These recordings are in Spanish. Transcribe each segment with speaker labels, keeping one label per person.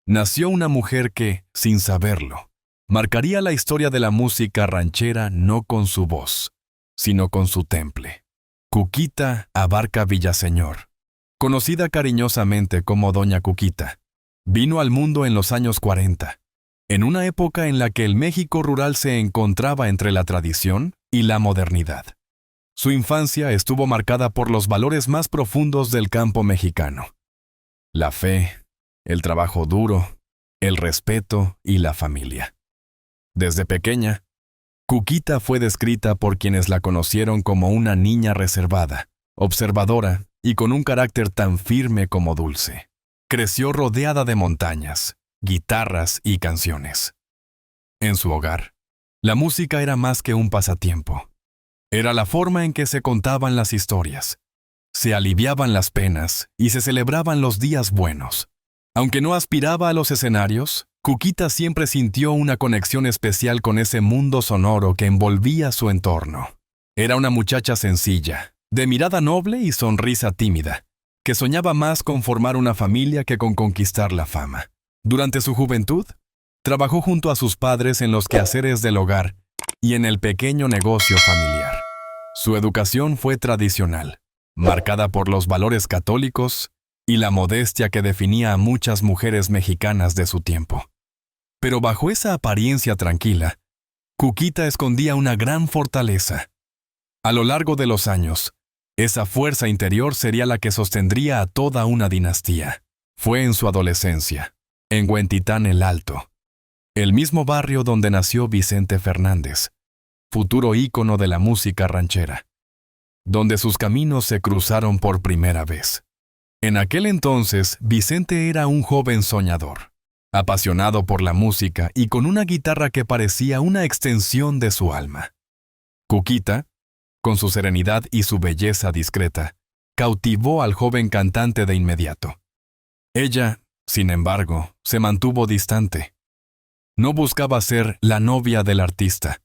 Speaker 1: nació una mujer que, sin saberlo, marcaría la historia de la música ranchera no con su voz, sino con su temple. Cuquita Abarca Villaseñor, conocida cariñosamente como Doña Cuquita, vino al mundo en los años 40, en una época en la que el México rural se encontraba entre la tradición y la modernidad. Su infancia estuvo marcada por los valores más profundos del campo mexicano: la fe, el trabajo duro, el respeto y la familia. Desde pequeña, Cuquita fue descrita por quienes la conocieron como una niña reservada, observadora y con un carácter tan firme como dulce. Creció rodeada de montañas, guitarras y canciones. En su hogar, la música era más que un pasatiempo. Era la forma en que se contaban las historias, se aliviaban las penas y se celebraban los días buenos. Aunque no aspiraba a los escenarios, Cuquita siempre sintió una conexión especial con ese mundo sonoro que envolvía su entorno. Era una muchacha sencilla, de mirada noble y sonrisa tímida, que soñaba más con formar una familia que con conquistar la fama. Durante su juventud, trabajó junto a sus padres en los quehaceres del hogar y en el pequeño negocio familiar. Su educación fue tradicional, marcada por los valores católicos y la modestia que definía a muchas mujeres mexicanas de su tiempo. Pero bajo esa apariencia tranquila, Cuquita escondía una gran fortaleza. A lo largo de los años, esa fuerza interior sería la que sostendría a toda una dinastía. Fue en su adolescencia, en Huentitán el Alto, el mismo barrio donde nació Vicente Fernández, futuro ícono de la música ranchera, donde sus caminos se cruzaron por primera vez. En aquel entonces, Vicente era un joven soñador, apasionado por la música y con una guitarra que parecía una extensión de su alma. Cuquita, con su serenidad y su belleza discreta, cautivó al joven cantante de inmediato. Ella, sin embargo, se mantuvo distante. No buscaba ser la novia del artista,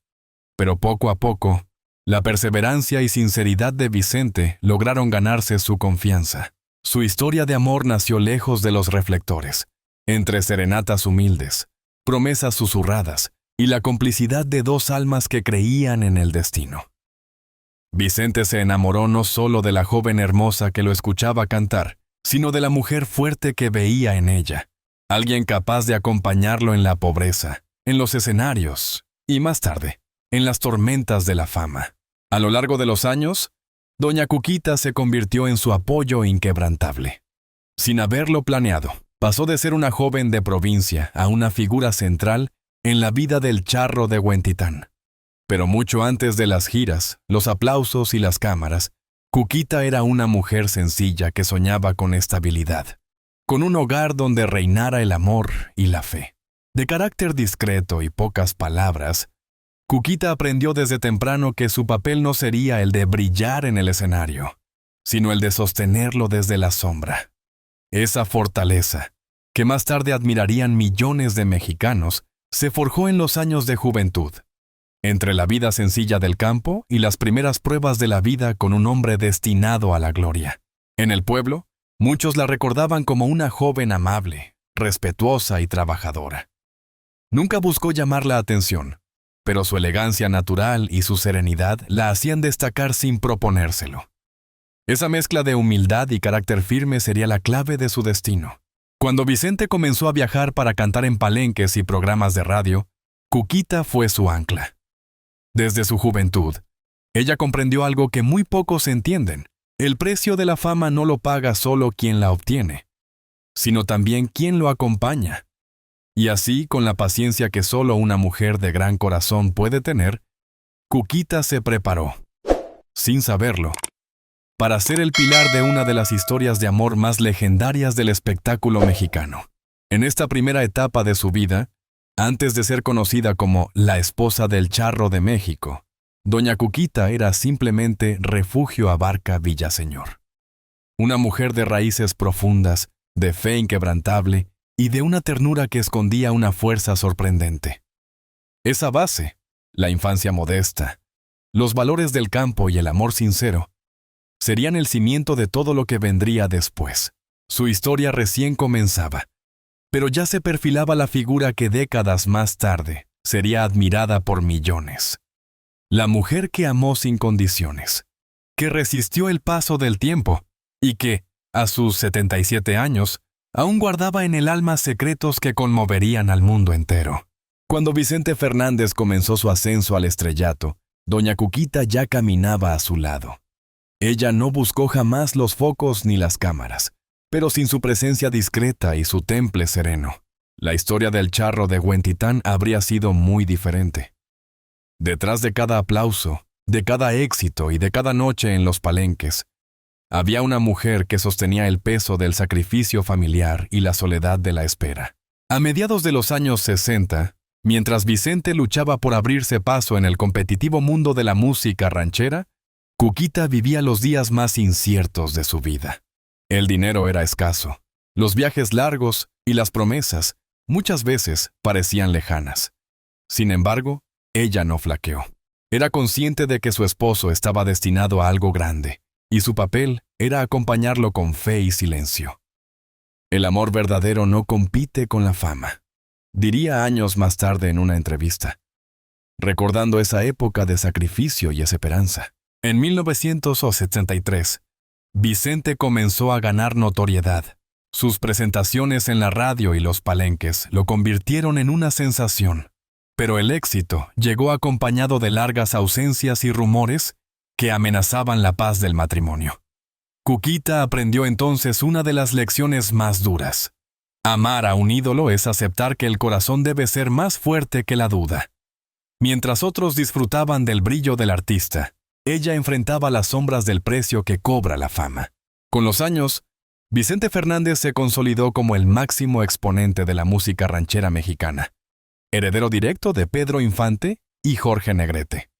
Speaker 1: pero poco a poco, la perseverancia y sinceridad de Vicente lograron ganarse su confianza. Su historia de amor nació lejos de los reflectores, entre serenatas humildes, promesas susurradas y la complicidad de dos almas que creían en el destino. Vicente se enamoró no solo de la joven hermosa que lo escuchaba cantar, sino de la mujer fuerte que veía en ella, alguien capaz de acompañarlo en la pobreza, en los escenarios y más tarde, en las tormentas de la fama. A lo largo de los años, Doña Cuquita se convirtió en su apoyo inquebrantable. Sin haberlo planeado, pasó de ser una joven de provincia a una figura central en la vida del charro de Huentitán. Pero mucho antes de las giras, los aplausos y las cámaras, Cuquita era una mujer sencilla que soñaba con estabilidad, con un hogar donde reinara el amor y la fe. De carácter discreto y pocas palabras, Cuquita aprendió desde temprano que su papel no sería el de brillar en el escenario, sino el de sostenerlo desde la sombra. Esa fortaleza, que más tarde admirarían millones de mexicanos, se forjó en los años de juventud, entre la vida sencilla del campo y las primeras pruebas de la vida con un hombre destinado a la gloria. En el pueblo, muchos la recordaban como una joven amable, respetuosa y trabajadora. Nunca buscó llamar la atención, pero su elegancia natural y su serenidad la hacían destacar sin proponérselo. Esa mezcla de humildad y carácter firme sería la clave de su destino. Cuando Vicente comenzó a viajar para cantar en palenques y programas de radio, Cuquita fue su ancla. Desde su juventud, ella comprendió algo que muy pocos entienden: el precio de la fama no lo paga solo quien la obtiene, sino también quien lo acompaña. Y así, con la paciencia que solo una mujer de gran corazón puede tener, Cuquita se preparó, sin saberlo, para ser el pilar de una de las historias de amor más legendarias del espectáculo mexicano. En esta primera etapa de su vida, antes de ser conocida como la esposa del charro de México, Doña Cuquita era simplemente Refugio Abarca Villaseñor. Una mujer de raíces profundas, de fe inquebrantable y de una ternura que escondía una fuerza sorprendente. Esa base, la infancia modesta, los valores del campo y el amor sincero, serían el cimiento de todo lo que vendría después. Su historia recién comenzaba, pero ya se perfilaba la figura que décadas más tarde sería admirada por millones. La mujer que amó sin condiciones, que resistió el paso del tiempo y que, a sus 77 años, aún guardaba en el alma secretos que conmoverían al mundo entero. Cuando Vicente Fernández comenzó su ascenso al estrellato, doña Cuquita ya caminaba a su lado. Ella no buscó jamás los focos ni las cámaras, pero sin su presencia discreta y su temple sereno, la historia del charro de Huentitán habría sido muy diferente. Detrás de cada aplauso, de cada éxito y de cada noche en los palenques, había una mujer que sostenía el peso del sacrificio familiar y la soledad de la espera. A mediados de los años 60, mientras Vicente luchaba por abrirse paso en el competitivo mundo de la música ranchera, Cuquita vivía los días más inciertos de su vida. El dinero era escaso, los viajes largos y las promesas muchas veces parecían lejanas. Sin embargo, ella no flaqueó. Era consciente de que su esposo estaba destinado a algo grande, y su papel era acompañarlo con fe y silencio. El amor verdadero no compite con la fama, diría años más tarde en una entrevista, recordando esa época de sacrificio y esperanza. En 1973, Vicente comenzó a ganar notoriedad. Sus presentaciones en la radio y los palenques lo convirtieron en una sensación, pero el éxito llegó acompañado de largas ausencias y rumores que amenazaban la paz del matrimonio. Cuquita aprendió entonces una de las lecciones más duras. Amar a un ídolo es aceptar que el corazón debe ser más fuerte que la duda. Mientras otros disfrutaban del brillo del artista, ella enfrentaba las sombras del precio que cobra la fama. Con los años, Vicente Fernández se consolidó como el máximo exponente de la música ranchera mexicana, heredero directo de Pedro Infante y Jorge Negrete.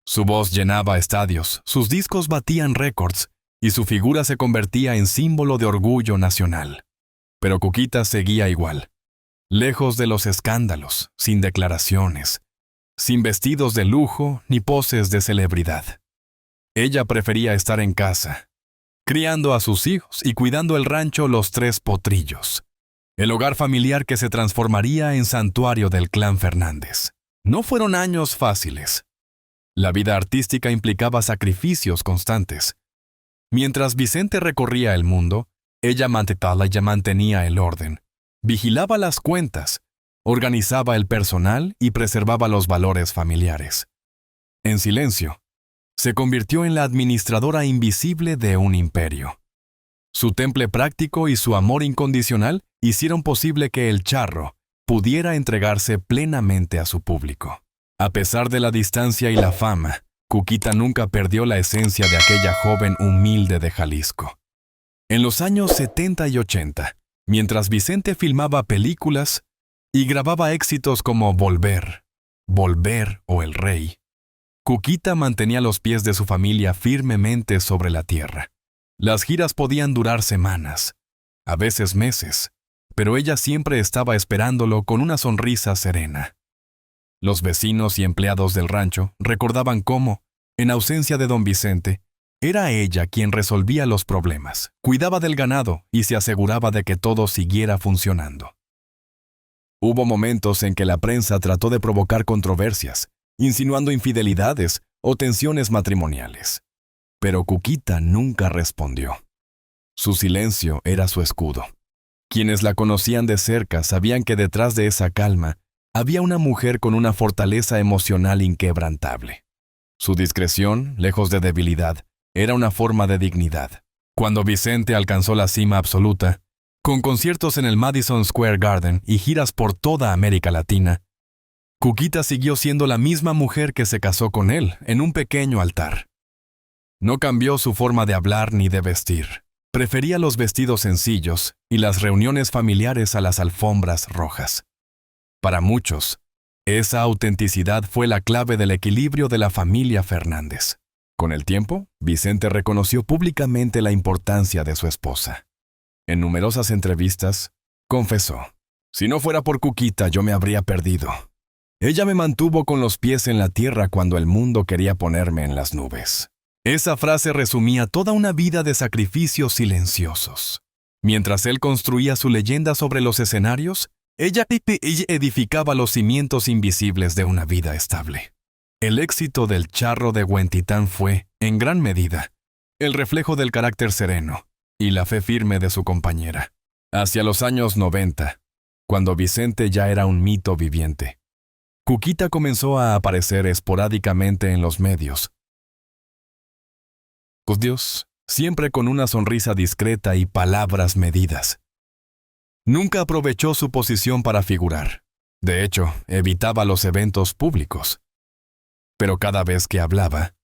Speaker 1: Su voz llenaba estadios, sus discos batían récords y su figura se convertía en símbolo de orgullo nacional. Pero Cuquita seguía igual, lejos de los escándalos, sin declaraciones, sin vestidos de lujo ni poses de celebridad. Ella prefería estar en casa, criando a sus hijos y cuidando el rancho Los Tres Potrillos, el hogar familiar que se transformaría en santuario del clan Fernández. No fueron años fáciles. La vida artística implicaba sacrificios constantes. Mientras Vicente recorría el mundo, ella mantenía el orden, vigilaba las cuentas, organizaba el personal y preservaba los valores familiares. En silencio, se convirtió en la administradora invisible de un imperio. Su temple práctico y su amor incondicional hicieron posible que el charro pudiera entregarse plenamente a su público. A pesar de la distancia y la fama, Cuquita nunca perdió la esencia de aquella joven humilde de Jalisco. En los años 70 y 80, mientras Vicente filmaba películas y grababa éxitos como Volver, Volver o El Rey, Cuquita mantenía los pies de su familia firmemente sobre la tierra. Las giras podían durar semanas, a veces meses, pero ella siempre estaba esperándolo con una sonrisa serena. Los vecinos y empleados del rancho recordaban cómo, en ausencia de don Vicente, era ella quien resolvía los problemas, cuidaba del ganado y se aseguraba de que todo siguiera funcionando. Hubo momentos en que la prensa trató de provocar controversias, insinuando infidelidades o tensiones matrimoniales. Pero Cuquita nunca respondió. Su silencio era su escudo. Quienes la conocían de cerca sabían que detrás de esa calma había una mujer con una fortaleza emocional inquebrantable. Su discreción, lejos de debilidad, era una forma de dignidad. Cuando Vicente alcanzó la cima absoluta, con conciertos en el Madison Square Garden y giras por toda América Latina, Cuquita siguió siendo la misma mujer que se casó con él en un pequeño altar. No cambió su forma de hablar ni de vestir. Prefería los vestidos sencillos y las reuniones familiares a las alfombras rojas. Para muchos, esa autenticidad fue la clave del equilibrio de la familia Fernández. Con el tiempo, Vicente reconoció públicamente la importancia de su esposa. En numerosas entrevistas, confesó: «Si no fuera por Cuquita, yo me habría perdido. Ella me mantuvo con los pies en la tierra cuando el mundo quería ponerme en las nubes». Esa frase resumía toda una vida de sacrificios silenciosos. Mientras él construía su leyenda sobre los escenarios, ella edificaba los cimientos invisibles de una vida estable. El éxito del charro de Huentitán fue, en gran medida, el reflejo del carácter sereno y la fe firme de su compañera. Hacia los años 90, cuando Vicente ya era un mito viviente, Cuquita comenzó a aparecer esporádicamente en los medios. Dios, siempre con una sonrisa discreta y palabras medidas. Nunca aprovechó su posición para figurar. De hecho, evitaba los eventos públicos. Pero cada vez que hablaba,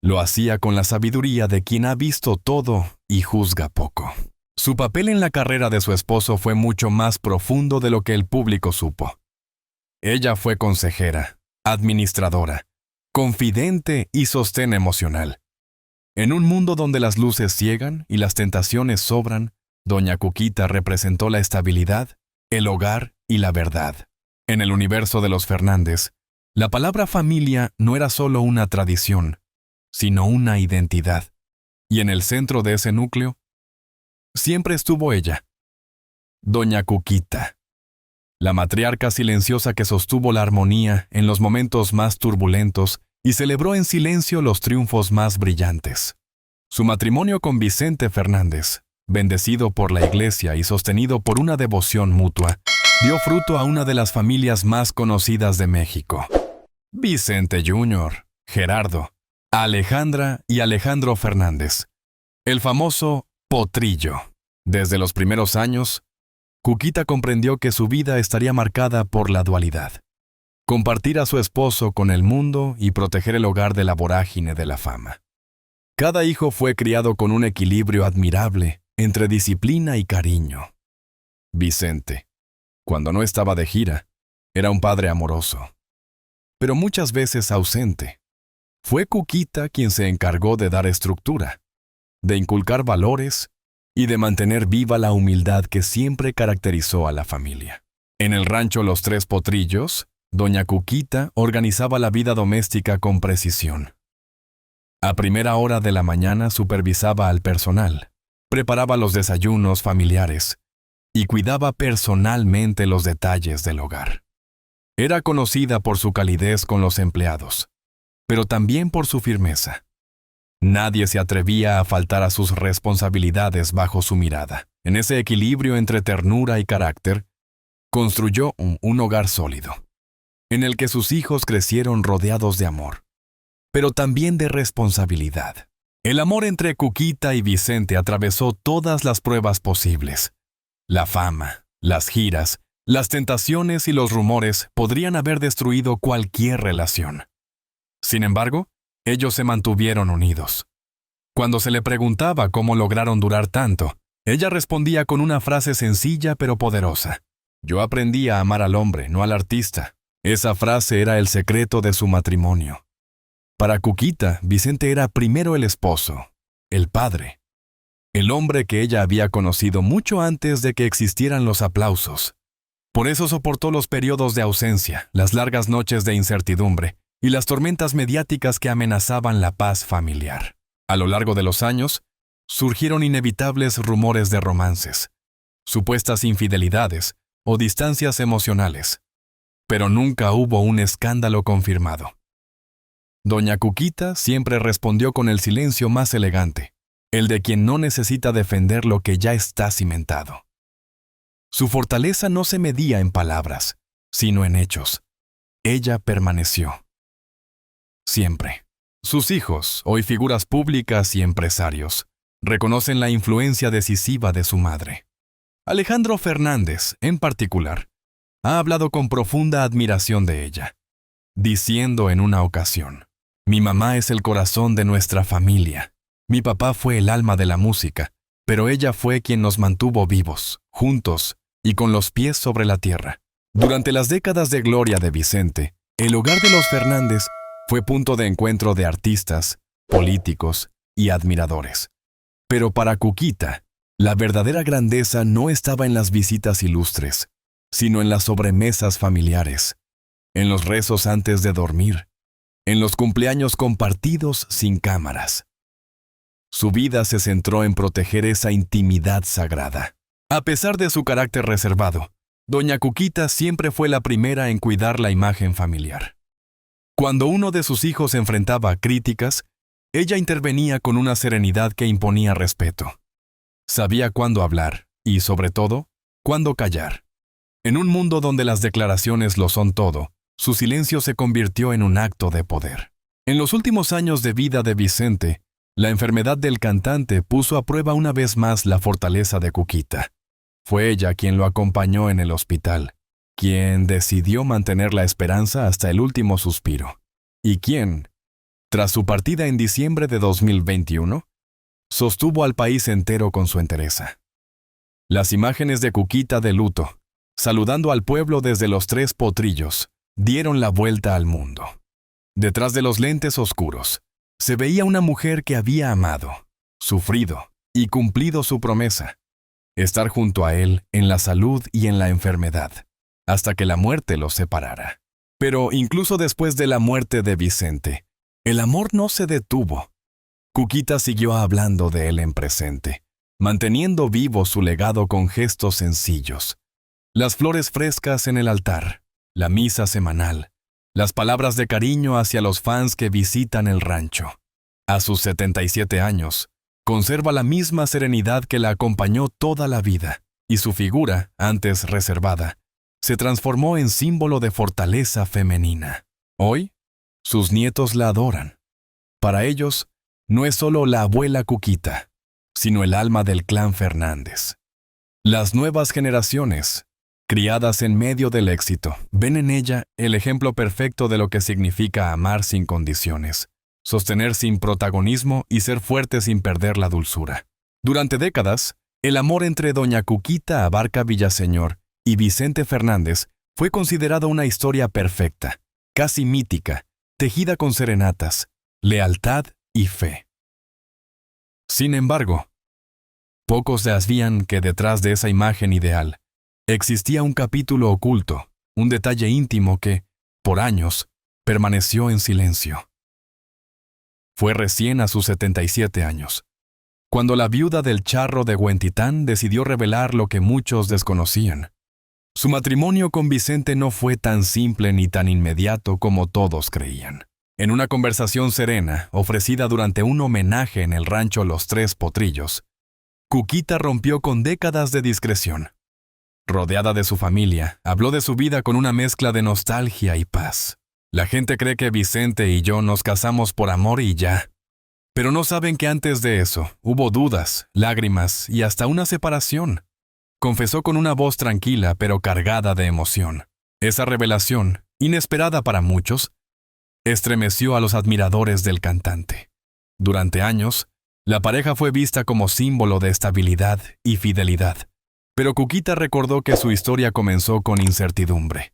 Speaker 1: lo hacía con la sabiduría de quien ha visto todo y juzga poco. Su papel en la carrera de su esposo fue mucho más profundo de lo que el público supo. Ella fue consejera, administradora, confidente y sostén emocional. En un mundo donde las luces ciegan y las tentaciones sobran, doña Cuquita representó la estabilidad, el hogar y la verdad. En el universo de los Fernández, la palabra familia no era solo una tradición, sino una identidad. Y en el centro de ese núcleo, siempre estuvo ella, doña Cuquita, la matriarca silenciosa que sostuvo la armonía en los momentos más turbulentos y celebró en silencio los triunfos más brillantes. Su matrimonio con Vicente Fernández, bendecido por la Iglesia y sostenido por una devoción mutua, dio fruto a una de las familias más conocidas de México. Vicente Jr., Gerardo, Alejandra y Alejandro Fernández. El famoso Potrillo. Desde los primeros años, Cuquita comprendió que su vida estaría marcada por la dualidad. Compartir a su esposo con el mundo y proteger el hogar de la vorágine de la fama. Cada hijo fue criado con un equilibrio admirable entre disciplina y cariño. Vicente, cuando no estaba de gira, era un padre amoroso, pero muchas veces ausente. Fue Cuquita quien se encargó de dar estructura, de inculcar valores y de mantener viva la humildad que siempre caracterizó a la familia. En el rancho Los Tres Potrillos, doña Cuquita organizaba la vida doméstica con precisión. A primera hora de la mañana supervisaba al personal, preparaba los desayunos familiares y cuidaba personalmente los detalles del hogar. Era conocida por su calidez con los empleados, pero también por su firmeza. Nadie se atrevía a faltar a sus responsabilidades bajo su mirada. En ese equilibrio entre ternura y carácter, construyó un hogar sólido, en el que sus hijos crecieron rodeados de amor, pero también de responsabilidad. El amor entre Cuquita y Vicente atravesó todas las pruebas posibles. La fama, las giras, las tentaciones y los rumores podrían haber destruido cualquier relación. Sin embargo, ellos se mantuvieron unidos. Cuando se le preguntaba cómo lograron durar tanto, ella respondía con una frase sencilla pero poderosa. Yo aprendí a amar al hombre, no al artista. Esa frase era el secreto de su matrimonio. Para Cuquita, Vicente era primero el esposo, el padre, el hombre que ella había conocido mucho antes de que existieran los aplausos. Por eso soportó los periodos de ausencia, las largas noches de incertidumbre y las tormentas mediáticas que amenazaban la paz familiar. A lo largo de los años, surgieron inevitables rumores de romances, supuestas infidelidades o distancias emocionales, pero nunca hubo un escándalo confirmado. Doña Cuquita siempre respondió con el silencio más elegante, el de quien no necesita defender lo que ya está cimentado. Su fortaleza no se medía en palabras, sino en hechos. Ella permaneció. Siempre. Sus hijos, hoy figuras públicas y empresarios, reconocen la influencia decisiva de su madre. Alejandro Fernández, en particular, ha hablado con profunda admiración de ella, diciendo en una ocasión: «Mi mamá es el corazón de nuestra familia. Mi papá fue el alma de la música, pero ella fue quien nos mantuvo vivos, juntos y con los pies sobre la tierra». Durante las décadas de gloria de Vicente, el hogar de los Fernández fue punto de encuentro de artistas, políticos y admiradores. Pero para Cuquita, la verdadera grandeza no estaba en las visitas ilustres, sino en las sobremesas familiares, en los rezos antes de dormir, en los cumpleaños compartidos sin cámaras. Su vida se centró en proteger esa intimidad sagrada. A pesar de su carácter reservado, doña Cuquita siempre fue la primera en cuidar la imagen familiar. Cuando uno de sus hijos enfrentaba críticas, ella intervenía con una serenidad que imponía respeto. Sabía cuándo hablar y, sobre todo, cuándo callar. En un mundo donde las declaraciones lo son todo, su silencio se convirtió en un acto de poder. En los últimos años de vida de Vicente, la enfermedad del cantante puso a prueba una vez más la fortaleza de Cuquita. Fue ella quien lo acompañó en el hospital, quien decidió mantener la esperanza hasta el último suspiro, y quien, tras su partida en diciembre de 2021, sostuvo al país entero con su entereza. Las imágenes de Cuquita de luto, saludando al pueblo desde los Tres Potrillos, dieron la vuelta al mundo. Detrás de los lentes oscuros, se veía una mujer que había amado, sufrido y cumplido su promesa: estar junto a él en la salud y en la enfermedad, hasta que la muerte los separara. Pero incluso después de la muerte de Vicente, el amor no se detuvo. Cuquita siguió hablando de él en presente, manteniendo vivo su legado con gestos sencillos. Las flores frescas en el altar, la misa semanal, las palabras de cariño hacia los fans que visitan el rancho. A sus 77 años, conserva la misma serenidad que la acompañó toda la vida, y su figura, antes reservada, se transformó en símbolo de fortaleza femenina. Hoy, sus nietos la adoran. Para ellos, no es solo la abuela Cuquita, sino el alma del clan Fernández. Las nuevas generaciones, criadas en medio del éxito, ven en ella el ejemplo perfecto de lo que significa amar sin condiciones, sostener sin protagonismo y ser fuerte sin perder la dulzura. Durante décadas, el amor entre doña Cuquita Abarca Villaseñor y Vicente Fernández fue considerado una historia perfecta, casi mítica, tejida con serenatas, lealtad y fe. Sin embargo, pocos sabían que detrás de esa imagen ideal existía un capítulo oculto, un detalle íntimo que, por años, permaneció en silencio. Fue recién a sus 77 años, cuando la viuda del charro de Huentitán decidió revelar lo que muchos desconocían. Su matrimonio con Vicente no fue tan simple ni tan inmediato como todos creían. En una conversación serena, ofrecida durante un homenaje en el rancho Los Tres Potrillos, Cuquita rompió con décadas de discreción. Rodeada de su familia, habló de su vida con una mezcla de nostalgia y paz. La gente cree que Vicente y yo nos casamos por amor y ya. Pero no saben que antes de eso, hubo dudas, lágrimas y hasta una separación. Confesó con una voz tranquila pero cargada de emoción. Esa revelación, inesperada para muchos, estremeció a los admiradores del cantante. Durante años, la pareja fue vista como símbolo de estabilidad y fidelidad. Pero Cuquita recordó que su historia comenzó con incertidumbre.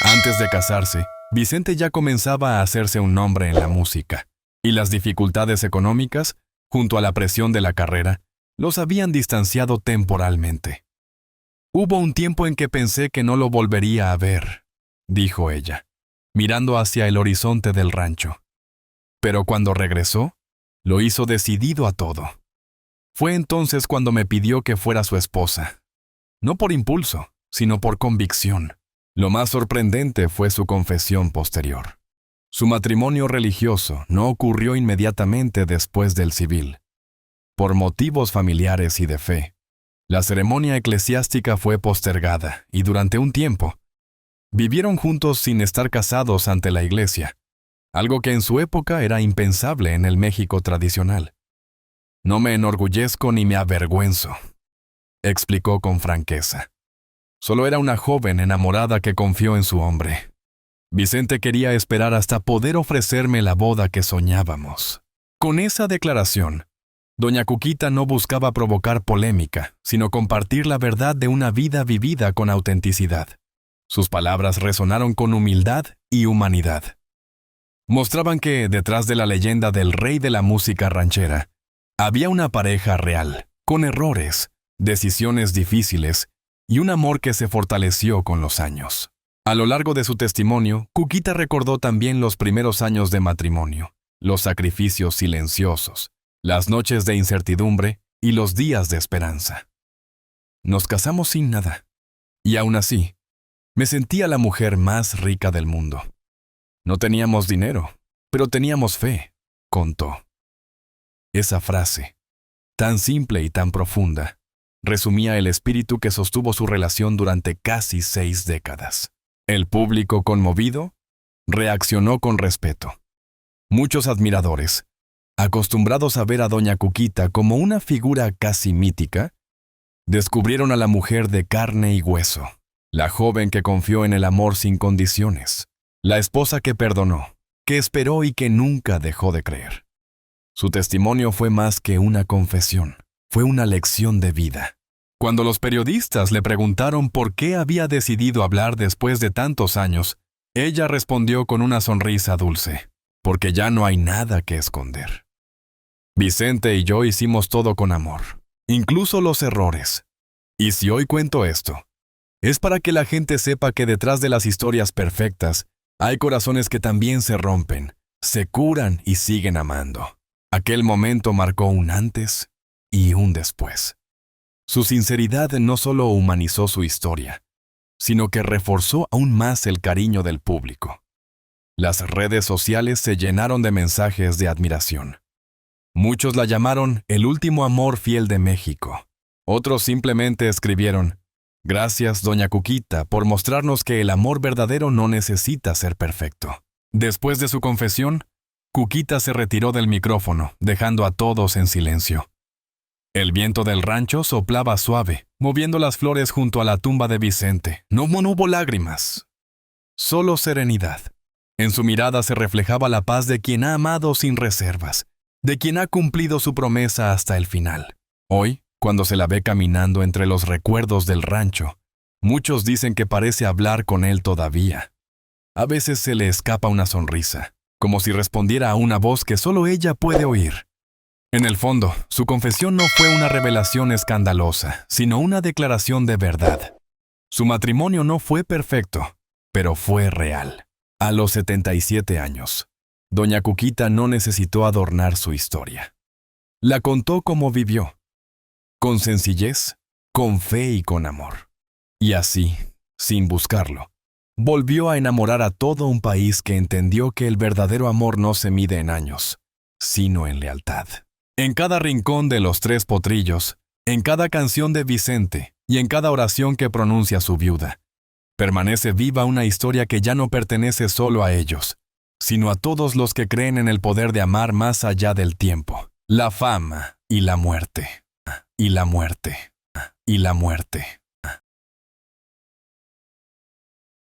Speaker 1: Antes de casarse, Vicente ya comenzaba a hacerse un nombre en la música, y las dificultades económicas, junto a la presión de la carrera, los habían distanciado temporalmente. Hubo un tiempo en que pensé que no lo volvería a ver, dijo ella, mirando hacia el horizonte del rancho. Pero cuando regresó, lo hizo decidido a todo. Fue entonces cuando me pidió que fuera su esposa. No por impulso, sino por convicción. Lo más sorprendente fue su confesión posterior. Su matrimonio religioso no ocurrió inmediatamente después del civil. Por motivos familiares y de fe, la ceremonia eclesiástica fue postergada y durante un tiempo vivieron juntos sin estar casados ante la iglesia, algo que en su época era impensable en el México tradicional. No me enorgullezco ni me avergüenzo, explicó con franqueza. Solo era una joven enamorada que confió en su hombre. Vicente quería esperar hasta poder ofrecerme la boda que soñábamos. Con esa declaración, doña Cuquita no buscaba provocar polémica, sino compartir la verdad de una vida vivida con autenticidad. Sus palabras resonaron con humildad y humanidad. Mostraban que, detrás de la leyenda del rey de la música ranchera, había una pareja real, con errores, decisiones difíciles y un amor que se fortaleció con los años. A lo largo de su testimonio, Cuquita recordó también los primeros años de matrimonio, los sacrificios silenciosos, las noches de incertidumbre y los días de esperanza. Nos casamos sin nada. Y aún así, me sentía la mujer más rica del mundo. No teníamos dinero, pero teníamos fe, contó. Esa frase, tan simple y tan profunda, resumía el espíritu que sostuvo su relación durante casi 6 décadas. El público, conmovido, reaccionó con respeto. Muchos admiradores, acostumbrados a ver a doña Cuquita como una figura casi mítica, descubrieron a la mujer de carne y hueso, la joven que confió en el amor sin condiciones, la esposa que perdonó, que esperó y que nunca dejó de creer. Su testimonio fue más que una confesión, fue una lección de vida. Cuando los periodistas le preguntaron por qué había decidido hablar después de tantos años, ella respondió con una sonrisa dulce, porque ya no hay nada que esconder. Vicente y yo hicimos todo con amor, incluso los errores. Y si hoy cuento esto, es para que la gente sepa que detrás de las historias perfectas hay corazones que también se rompen, se curan y siguen amando. Aquel momento marcó un antes y un después. Su sinceridad no solo humanizó su historia, sino que reforzó aún más el cariño del público. Las redes sociales se llenaron de mensajes de admiración. Muchos la llamaron el último amor fiel de México. Otros simplemente escribieron: «Gracias, doña Cuquita, por mostrarnos que el amor verdadero no necesita ser perfecto». Después de su confesión, Cuquita se retiró del micrófono, dejando a todos en silencio. El viento del rancho soplaba suave, moviendo las flores junto a la tumba de Vicente. No hubo lágrimas, solo serenidad. En su mirada se reflejaba la paz de quien ha amado sin reservas, de quien ha cumplido su promesa hasta el final. Hoy, cuando se la ve caminando entre los recuerdos del rancho, muchos dicen que parece hablar con él todavía. A veces se le escapa una sonrisa, como si respondiera a una voz que solo ella puede oír. En el fondo, su confesión no fue una revelación escandalosa, sino una declaración de verdad. Su matrimonio no fue perfecto, pero fue real. A los 77 años, doña Cuquita no necesitó adornar su historia. La contó como vivió, con sencillez, con fe y con amor. Y así, sin buscarlo, volvió a enamorar a todo un país que entendió que el verdadero amor no se mide en años, sino en lealtad. En cada rincón de Los Tres Potrillos, en cada canción de Vicente y en cada oración que pronuncia su viuda, permanece viva una historia que ya no pertenece solo a ellos, sino a todos los que creen en el poder de amar más allá del tiempo, la fama y la muerte, y la muerte, y la muerte.